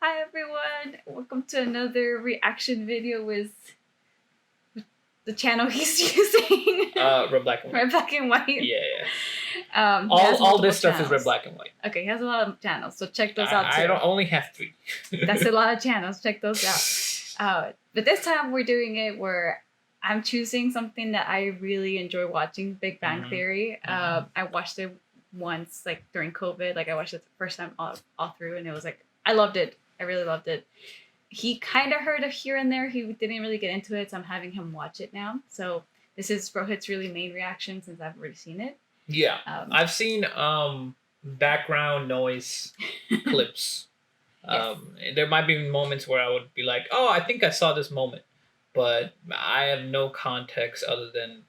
Hi everyone, welcome to another reaction video with the channel he's using. Red, black, and white. Red, black, and white. Yeah. All this stuff is red, black, and white. Okay, he has a lot of channels, so check those out too. I don't only have 3. That's a lot of channels. Check those out. But this time we're doing it where I'm choosing something that I really enjoy watching, Big Bang Theory. I watched it once, like during COVID. Like I watched it the first time all through, and it was like I loved it. I really loved it. He kind of heard it here and there. He didn't really get into it, so I'm having him watch it now. So this is Rohit's really main reaction since I've already seen it. Yeah, I've seen background noise clips. Yes. There might be moments where I would be like, "Oh, I think I saw this moment," but I have no context other than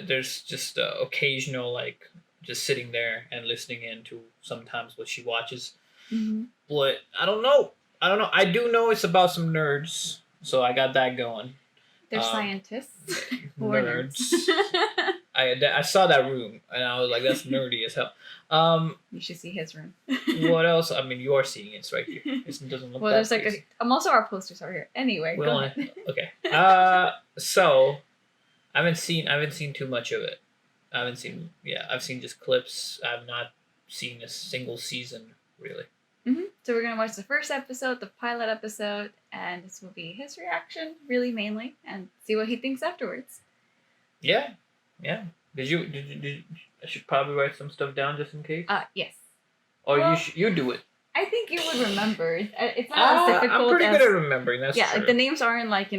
there's just occasional like just sitting there and listening in to sometimes what she watches. But I don't know. I do know it's about some nerds, so I got that going. They're scientists. Nerds. I saw that room and I was like, that's nerdy as hell. You should see his room. What else? I mean, you are seeing it. It's right here. It doesn't look. Well, there's like most of our posters are here. Anyway, go ahead. Okay. So I haven't seen too much of it. I've seen just clips. I've not seen a single season really. So we're gonna watch the first episode, the pilot episode, and this will be his reaction, really mainly, and see what he thinks afterwards. Yeah. Did you? I should probably write some stuff down just in case. Yes. Or you do it. I think you would remember. It's not as difficult. I'm pretty good at remembering. That's true. Like the names aren't like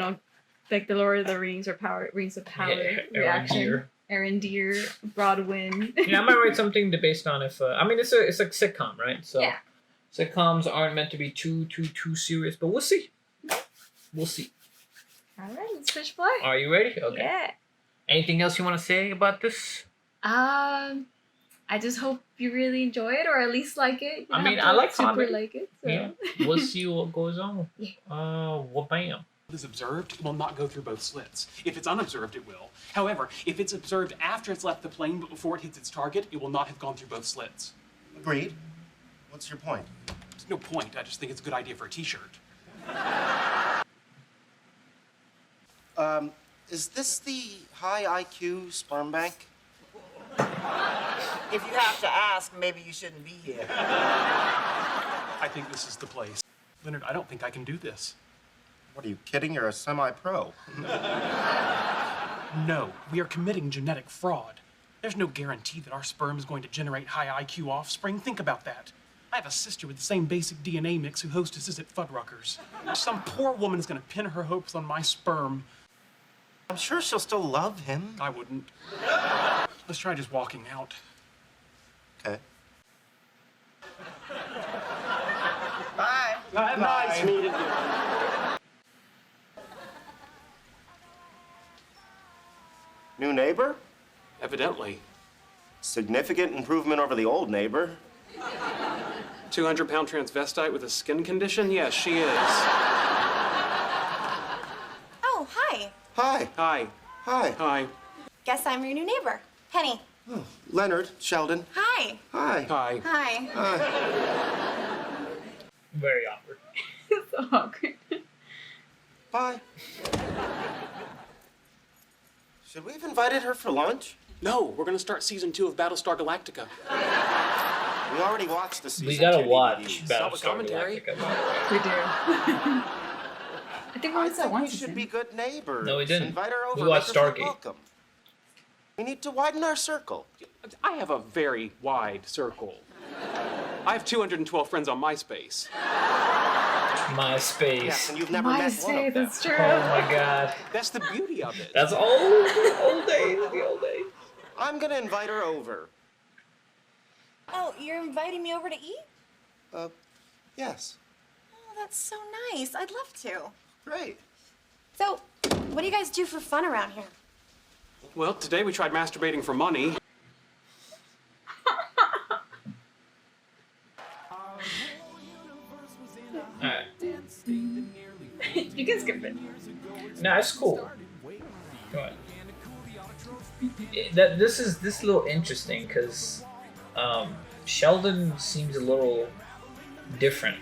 like the Lord of the Rings or Rings of Power reaction. Arendir, Broadwin. Yeah, I might write something based on if. I mean, it's a sitcom, right? So. Yeah. Sitcoms aren't meant to be too serious, but we'll see. We'll see. All right, let's push play. Are you ready? Okay. Yeah. Anything else you want to say about this? I just hope you really enjoy it, or at least like it. I mean, I like comedy. Super like it. So. Yeah. We'll see what goes on. Yeah. Well, bam. What is observed, it will not go through both slits. If it's unobserved, it will. However, if it's observed after it's left the plane but before it hits its target, it will not have gone through both slits. Agreed. What's your point? There's no point. I just think it's a good idea for a t-shirt. Is this the high IQ sperm bank? If you have to ask, maybe you shouldn't be here. I think this is the place. Leonard, I don't think I can do this. What, are you kidding? You're a semi-pro. No, we are committing genetic fraud. There's no guarantee that our sperm is going to generate high IQ offspring. Think about that. I have a sister with the same basic DNA mix who hostesses at Fuddruckers. Some poor woman is going to pin her hopes on my sperm. I'm sure she'll still love him. I wouldn't. Let's try just walking out. Okay. Bye. Nice meeting you. New neighbor? Evidently. Significant improvement over the old neighbor. 200-pound transvestite with a skin condition? Yes, she is. Oh, hi. Hi. Hi. Hi. Hi. Guess I'm your new neighbor, Penny. Oh, Leonard, Sheldon. Hi. Hi. Hi. Hi. Hi. Very awkward. So awkward. Bye. Should we have invited her for lunch? No, we're going to start season 2 of Battlestar Galactica. We already watched the season. We gotta 2 watch DVD. Battlestar commentary. Galactica. We do. I think we watched that once. We should be good neighbors. No, we didn't. Invite her over. We watched make her feel Stargate. welcome. We need to widen our circle. I have a very wide circle. I have 212 friends on MySpace. MySpace. Yes, and you've never met one of them. It's true. Oh my god. That's the beauty of it. That's old days. The old days. I'm gonna invite her over. Oh, you're inviting me over to eat? Yes. Oh, that's so nice. I'd love to. Great. So, what do you guys do for fun around here? Well, today we tried masturbating for money. Alright. You can skip it. No, it's cool. Go on. This is a little interesting because Sheldon seems a little different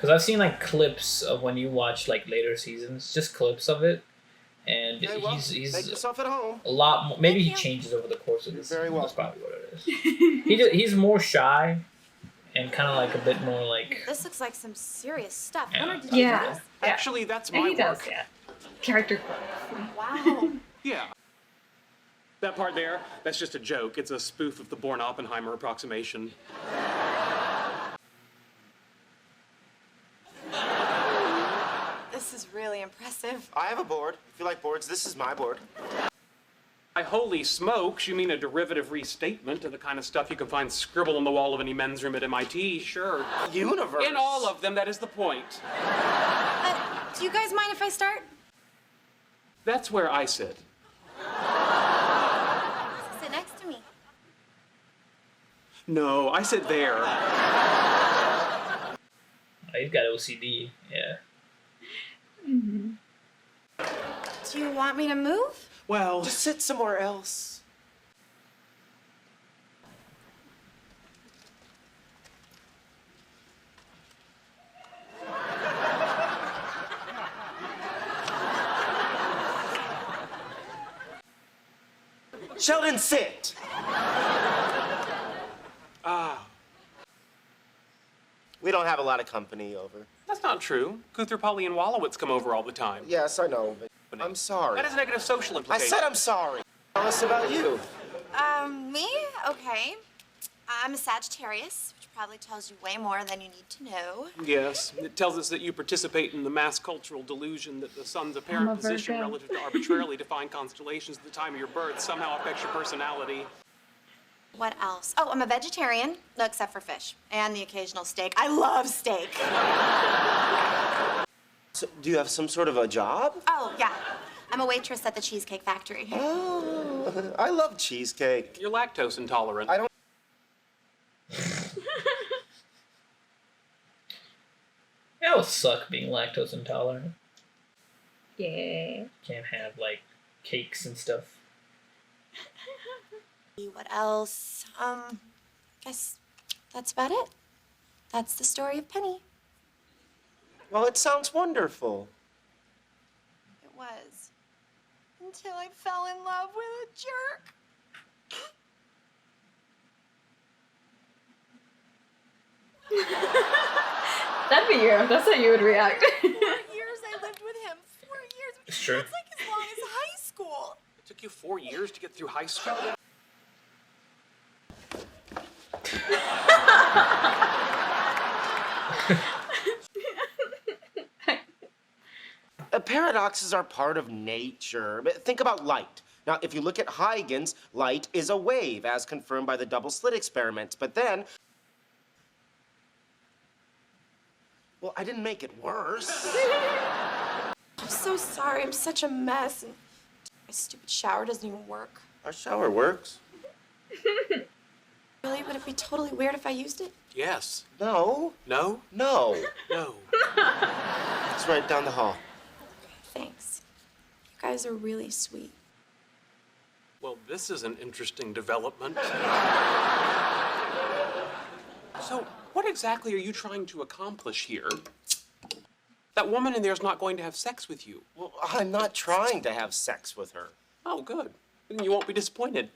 because I've seen like clips of when you watch like later seasons, just clips of it, and Okay, well, he's make yourself at home. a lot more. Maybe Thank he you. changes over the course of You're this. very That's welcome. probably what it is. He's more shy and kind of like a bit more like. This looks like some serious stuff. Yeah. Hunter, did you do Yeah. this? Actually, that's And my he work. does, yeah. Character growth. Wow. Yeah. That part there, that's just a joke. It's a spoof of the Born Oppenheimer approximation. This is really impressive. I have a board. If you like boards, this is my board. By holy smokes, you mean a derivative restatement of the kind of stuff you can find scribbled on the wall of any men's room at MIT? Sure. Universe. In all of them, that is the point. Do you guys mind if I start? That's where I sit. Sit next to me. No, I sit there. Oh, he's got OCD. Yeah. Do you want me to move? Well, Just sit somewhere else. Sheldon, sit. We don't have a lot of company over. that's not true. Guthrie, Polly, and Wallowitz come over all the time. Yes, I know, but I'm sorry. That has negative social I implications. said I'm sorry. Tell us about you. Me? Okay. I'm a Sagittarius, which probably tells you way more than you need to know. Yes, it tells us that you participate in the mass cultural delusion that the sun's apparent I'm a position Virgo. relative to arbitrarily defined constellations at the time of your birth somehow affects your personality. What else? Oh, I'm a vegetarian, no, except for fish and the occasional steak. I love steak. So, do you have some sort of a job? Oh, yeah. I'm a waitress at the Cheesecake Factory. Oh, I love cheesecake. You're lactose intolerant. I don't. That would suck being lactose intolerant. Yeah. Can't have like cakes and stuff. What else? Guess that's about it. That's the story of Penny. Well, it sounds wonderful. It was. Until I fell in love with a jerk. That'd be you. That's how you would react. 4 years I lived with him. 4 years. It's true. That's like as long as high school. It took you 4 years to get through high school? Paradoxes are part of nature. But think about light. Now, if you look at Huygens, light is a wave, as confirmed by the double slit experiments. But then, well, I didn't make it worse. I'm so sorry. I'm such a mess. And my stupid shower doesn't even work. Our shower works. Really? Would it be totally weird if I used it? Yes. No, No? no. No. It's right down the hall. Thanks. You guys are really sweet. Well, this is an interesting development. So, what exactly are you trying to accomplish here? That woman in there's not going to have sex with you. Well, I'm not trying to have sex with her. Oh, good. Then you won't be disappointed.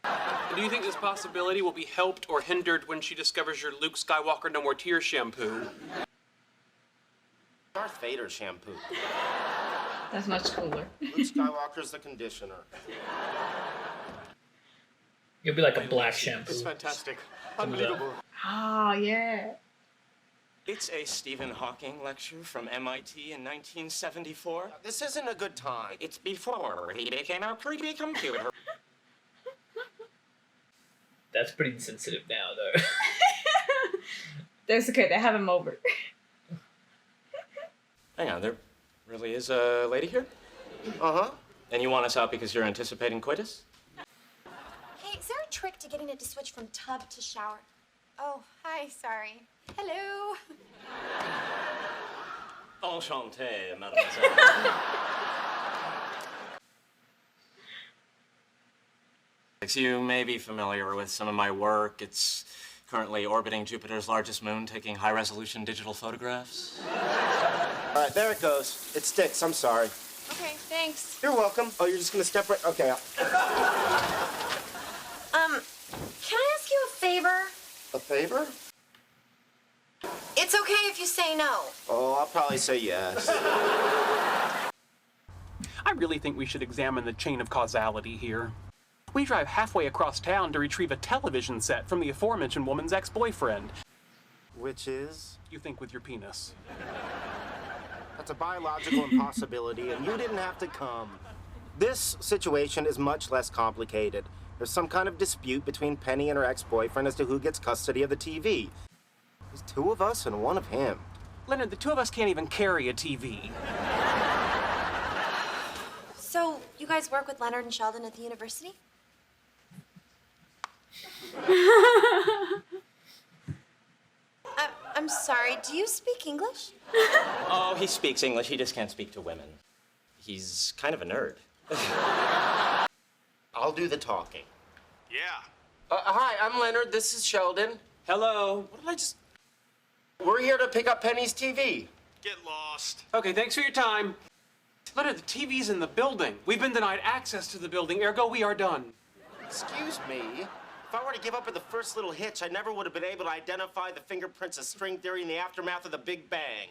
And do you think this possibility will be helped or hindered when she discovers your Luke Skywalker No More Tears shampoo? Darth Vader shampoo. That's much cooler. Luke Skywalker's the conditioner. It'll be like a black shampoo. It's fantastic. Unbelievable. Oh, yeah. It's a Stephen Hawking lecture from MIT in 1974. This isn't a good time. It's before he became a creepy computer. That's pretty sensitive now, though. That's okay. They have him over. Hang on, there really is a lady here? Uh-huh. And you want us out because you're anticipating coitus? Hey, is there a trick to getting it to switch from tub to shower? Oh, hi, sorry. Hello. Enchanté, mademoiselle. You may be familiar with some of my work. It's Currently orbiting Jupiter's largest moon, taking high-resolution digital photographs. All right, there it goes. It sticks. I'm sorry. Okay, thanks. You're welcome. Oh, you're just gonna step right. Okay. Can I ask you a favor? A favor? It's okay if you say no. Oh, I'll probably say yes. I really think we should examine the chain of causality here. We drive halfway across town to retrieve a television set from the aforementioned woman's ex-boyfriend. Which is? You think with your penis. That's a biological impossibility, and you didn't have to come. This situation is much less complicated. There's some kind of dispute between Penny and her ex-boyfriend as to who gets custody of the TV. There's two of us and one of him. Leonard, the two of us can't even carry a TV. So, you guys work with Leonard and Sheldon at the university? I'm sorry, do you speak English? Oh, he speaks English. He just can't speak to women. He's kind of a nerd. I'll do the talking. Yeah. Hi, I'm Leonard. This is Sheldon. Hello. What did I just... We're here to pick up Penny's TV. Get lost. Okay, thanks for your time. Leonard, the TV's in the building. We've been denied access to the building, ergo we are done. Excuse me. If I were to give up at the first little hitch, I never would have been able to identify the fingerprints of string theory in the aftermath of the Big Bang.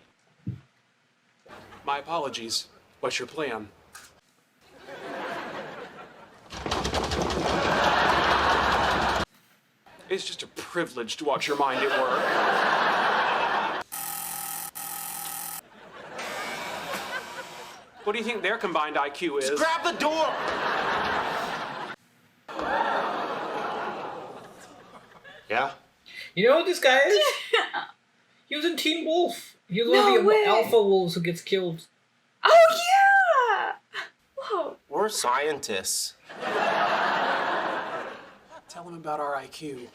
My apologies. What's your plan? It's just a privilege to watch your mind at work. What do you think their combined IQ is? Just grab the door! Yeah? You know what this guy is? He was in Teen Wolf. He was one No of the way. alpha wolves who gets killed. Oh yeah! Whoa. We're scientists. Tell him about our IQ.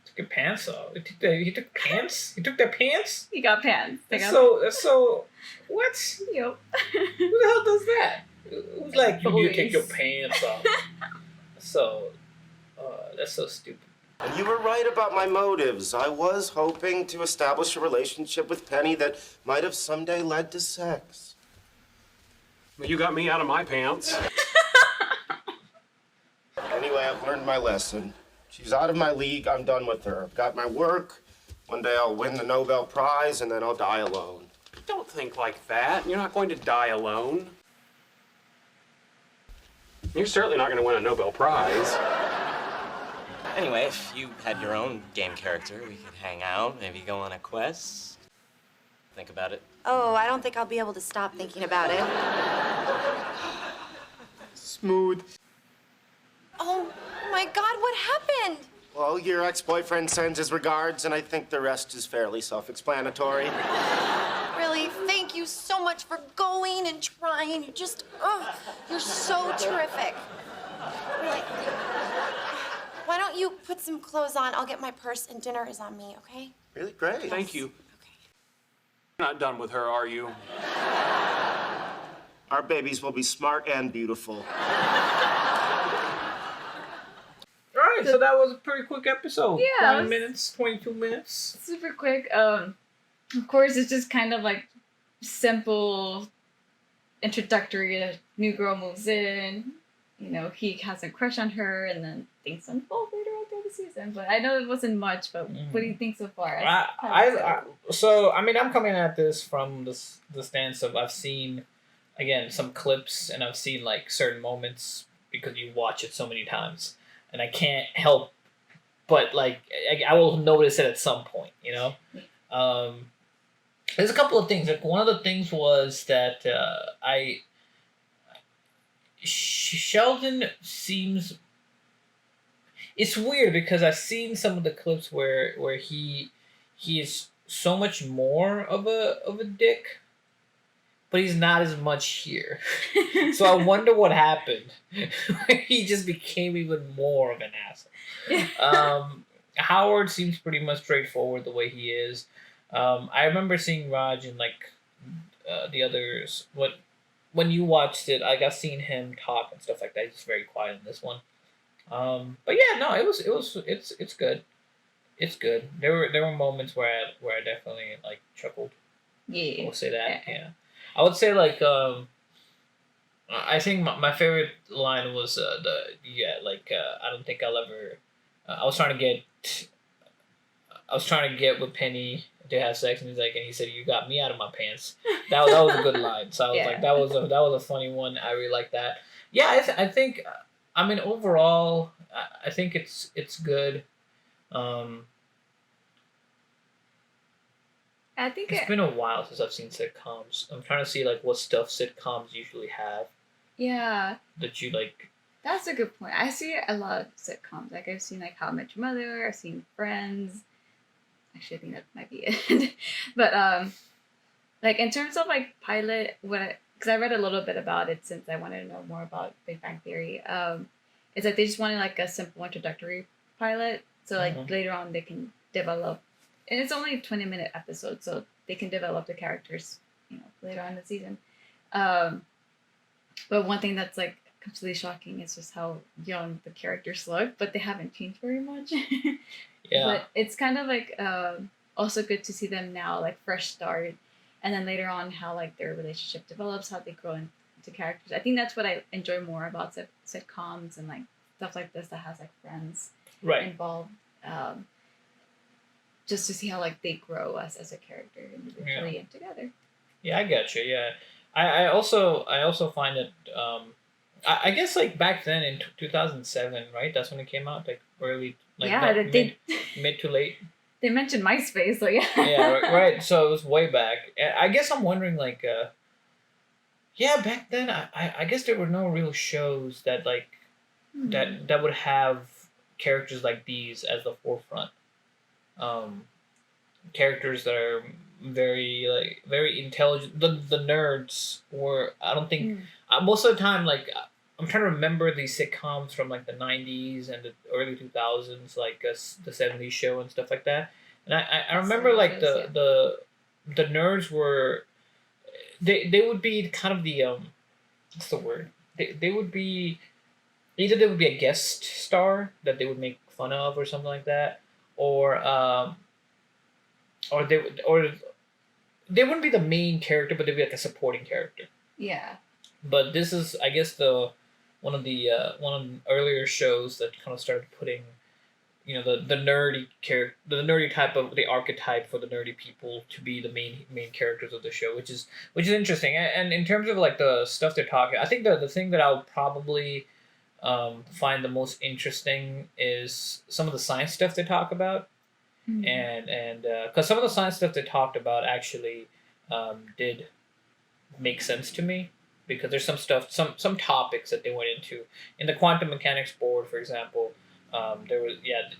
Took your pants off. He took pants? He took their pants? You got pants. They That's got so, what? Yep. Who the hell does that? Who's like, you need to take your Boys. pants off? So, that's so stupid. And you were right about my motives. I was hoping to establish a relationship with Penny that might have someday led to sex. Well, you got me out of my pants. Anyway, I've learned my lesson. She's out of my league. I'm done with her. I've got my work. One day I'll win the Nobel Prize, and then I'll die alone. Don't think like that. You're not going to die alone. You're certainly not going to win a Nobel Prize. Anyway, if you had your own game character, we could hang out, maybe go on a quest. Think about it. Oh, I don't think I'll be able to stop thinking about it. Smooth. Oh my God, what happened? Well, your ex-boyfriend sends his regards, and I think the rest is fairly self-explanatory. Really, thank you so much for going and trying. You're so terrific. Really. Why don't you put some clothes on? I'll get my purse and dinner is on me, okay? Really great. Thank you. You're not done with her, are you? Our babies will be smart and beautiful. All right, so that was a pretty quick episode. Yeah, 20 it was- minutes, 22 minutes. Super quick. Of course, it's just kind of like simple introductory. A new girl moves in. You know, he has a crush on her, and then things unfold later on through the season. But I know it wasn't much. But what do you think so far? I'm coming at this from the stance of I've seen, again, some clips, and I've seen like certain moments because you watch it so many times, and I can't help but like I will notice it at some point, you know. There's a couple of things. Like one of the things was that Sheldon seems. It's weird because I've seen some of the clips where he is so much more of a dick, but he's not as much here. So I wonder what happened. He just became even more of an asshole. Howard seems pretty much straightforward the way he is. I remember seeing Raj in like the others. What when you watched it, like I've seen him talk and stuff like that. He's very quiet in this one. But yeah, no, it's good. It's good. There were moments where I definitely like chuckled. I Yeah. will say that. Yeah, I would say like I think my favorite line was I don't think I'll ever. I was trying to get with Penny to have sex, and he said, "You got me out of my pants." That was a good line. So I was Yeah. like, that was a funny one. I really like that. Yeah, I think, I mean, overall, I think it's good. Um, I think it's been a while since I've seen sitcoms. I'm trying to see like what stuff sitcoms usually have yeah, that you like. that's a good point. I see a lot of sitcoms. Like I've seen like How I Met Your Mother. I've seen Friends. Actually, I think that might be it. But like in terms of like pilot, because I read a little bit about it since I wanted to know more about Big Bang Theory. It's like they just wanted like a simple introductory pilot, so like Mhm. later on they can develop. And it's only 20-minute episodes, so they can develop the characters, later on in the season. Um, but one thing that's like completely shocking is just how young the characters look, but they haven't changed very much. Yeah. But it's kind of like also good to see them now, like fresh start, and then later on how like their relationship develops, how they grow into characters. I think that's what I enjoy more about sitcoms and like stuff like this that has like friends Right. involved. Just to see how like they grow as a character individually and together. Yeah, I get you. Yeah, I also find it. I guess like back then in 2007, right? That's when it came out, like early, like Yeah, mid to late. they mentioned MySpace, so yeah. Yeah, right. So it was way back. I guess I'm wondering like, yeah, back then I guess there were no real shows that like that would have characters like these as the forefront. Um, Characters that are very intelligent. The nerds were, I don't think, most of the time, like I'm trying to remember these sitcoms from like the 90s and the early 2000s, like the 70s show and stuff like that. And I remember like the nerds were, they would be kind of the what's the word, they would be, either they would be a guest star that they would make fun of or something like that, or or they wouldn't be the main character, but they'd be like a supporting character. Yeah. But this is, I guess, the one of the earlier shows that kind of started putting, the nerdy character, the nerdy type of the archetype for the nerdy people to be the main characters of the show, which is interesting. And in terms of like the stuff they're talking, I think the thing that I'll probably find the most interesting is some of the science stuff they talk about. And because some of the science stuff they talked about actually did make sense to me, because there's some stuff, some topics that they went into in the quantum mechanics board, for example. There was,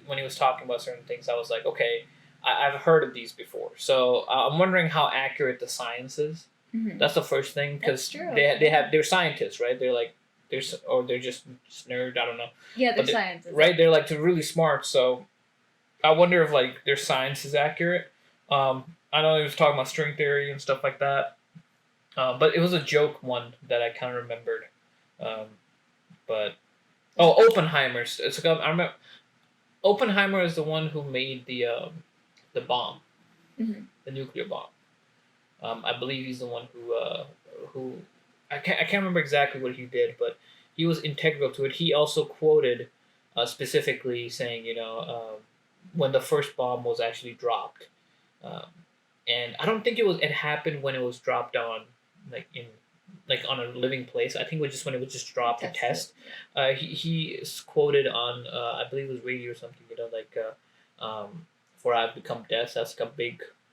when he was talking about certain things, I was like, okay, I've heard of these before, so I'm wondering how accurate the science is. That's the first thing, because they're scientists, right? They're just nerd. I don't know. Yeah, they're scientists. Right? They're like really smart, so I wonder if like their science is accurate. I know he was talking about string theory and stuff like that, but it was a joke one that I kind of remembered. But Oppenheimer's. It's like, I remember Oppenheimer is the one who made the bomb, the nuclear bomb. I believe he's the one who I can't remember exactly what he did, but he was integral to it. He also quoted specifically saying, when the first bomb was actually dropped, and I don't think it happened when it was dropped on on a living place. I think it was just when it was just dropped to test. He is quoted on I believe it was radio or something. For I've become death. That's like a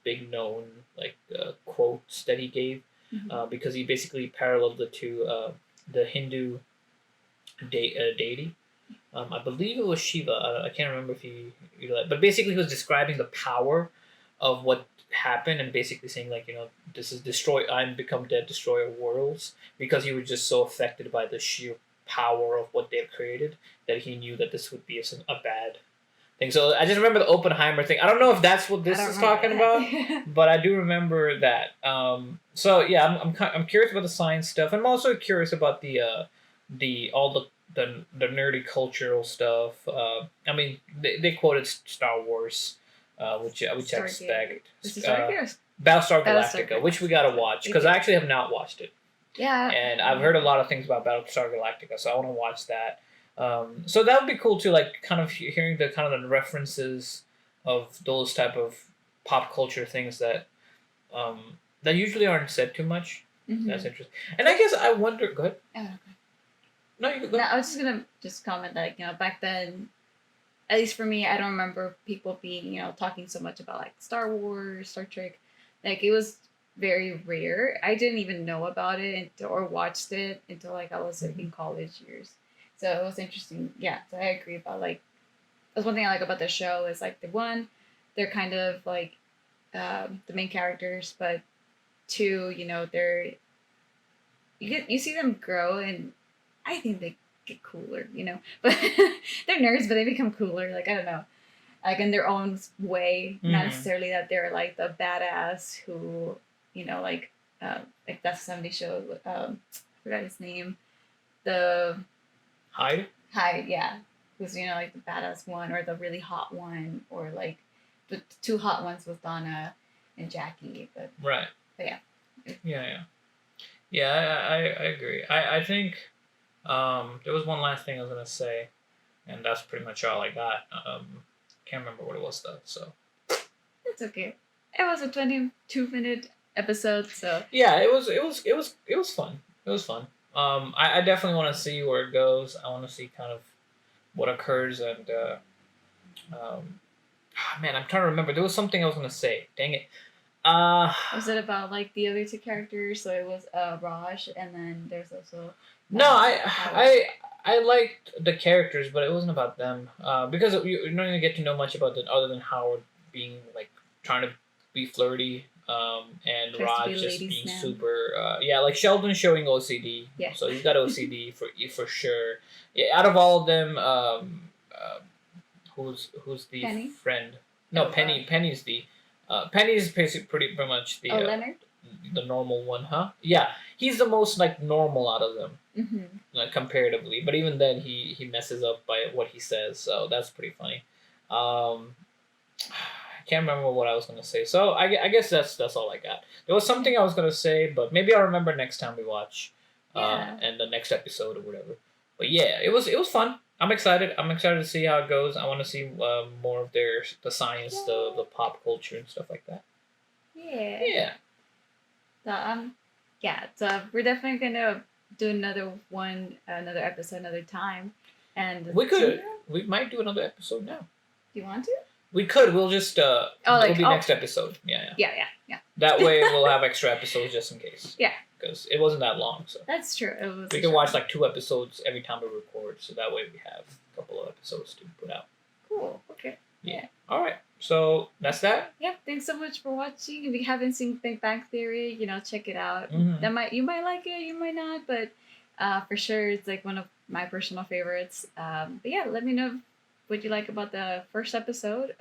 big known quotes that he gave, because he basically paralleled it to the Hindu deity. I believe it was Shiva. I can't remember if but basically he was describing the power of what happened, and basically saying this is I'm become dead, destroyer of worlds, because he was just so affected by the sheer power of what they've created that he knew that this would be a thing. So I just remember the Oppenheimer thing. I don't know if that's what this I don't is remember talking that. about, but I do remember that. So yeah, I'm curious about the science stuff. I'm also curious about the all the nerdy cultural stuff. I mean, they quoted Star Wars, which I Stargate. expect. Is it Stargate or Battlestar Battlestar Galactica, which we gotta watch because I actually have not watched it, yeah. and I've heard a lot of things about Battlestar Galactica, so I want to watch that. So that would be cool too, like kind of hearing the kind of the references of those type of pop culture things that that usually aren't said too much. Mhm. That's interesting. And I guess I wonder. Go ahead. Oh, okay. No, you go. No, I was just gonna comment that back then, at least for me, I don't remember people being talking so much about like Star Wars, Star Trek, like it was very rare. I didn't even know about it or watched it until like I was in college years. So it was interesting. Yeah, so I agree about like that's one thing I like about the show is like they're kind of like the main characters, but two, they're you see them grow and I think they get cooler, but they're nerds, but they become cooler. Like I don't know, like in their own way. Not necessarily that they're like the badass who, like that '70s show. I forgot his name. The Hyde. Hyde, yeah, who's like the badass one or the really hot one or like the two hot ones with Donna and Jackie. Right. But yeah. Yeah. I agree. I think there was one last thing I was gonna say, and that's pretty much all I got. Can't remember what it was though. So It's okay. It was a 22-minute episode, so yeah, it was fun. It was fun. I definitely want to see where it goes. I want to see kind of what occurs and man, I'm trying to remember. There was something I was gonna say. Dang it. was it about like the other two characters? So it was Raj, and then there's also No, Howard. I liked the characters, but it wasn't about them. Because you're not gonna get to know much about it other than Howard being like trying to be flirty, and Tries to Raj be a just ladies' being man. super. Yeah, like Sheldon showing OCD. Yeah. So he's got OCD for sure. Yeah, out of all of them, who's the Penny? friend? No, Oh, Penny's the. Penny's basically pretty much the. Leonard. The normal one, huh? Yeah, he's the most like normal out of them. Comparatively, but even then he messes up by what he says, so that's pretty funny. I can't remember what I was gonna say, so I guess that's all I got. There was something I was gonna say, but maybe I'll remember next time we watch, Yeah. and the next episode or whatever. But yeah, it was fun. I'm excited. I'm excited to see how it goes. I want to see more of the science, the pop culture and stuff like that. Yeah. Yeah. So yeah. So we're definitely gonna do another episode, another time, and We might do another episode now. Do you want to? We could. We'll just. It'll be oh. next episode. Yeah. Yeah. That way we'll have extra episodes just in case. Yeah. Because it wasn't that long, so. That's true. It was We can watch like 2 episodes every time we record, so that way we have a couple of episodes to put out. Cool. Okay. Yeah. All right. So that's that. Yeah. Thanks so much for watching. If you haven't seen Big Bang Theory, check it out. Mhm. You might like it, you might not, but for sure it's like one of my personal favorites. But yeah, let me know what you like about the first episode.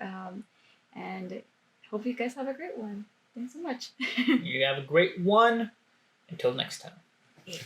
And hope you guys have a great one. Thanks so much. You have a great one. Until next time. Yeah.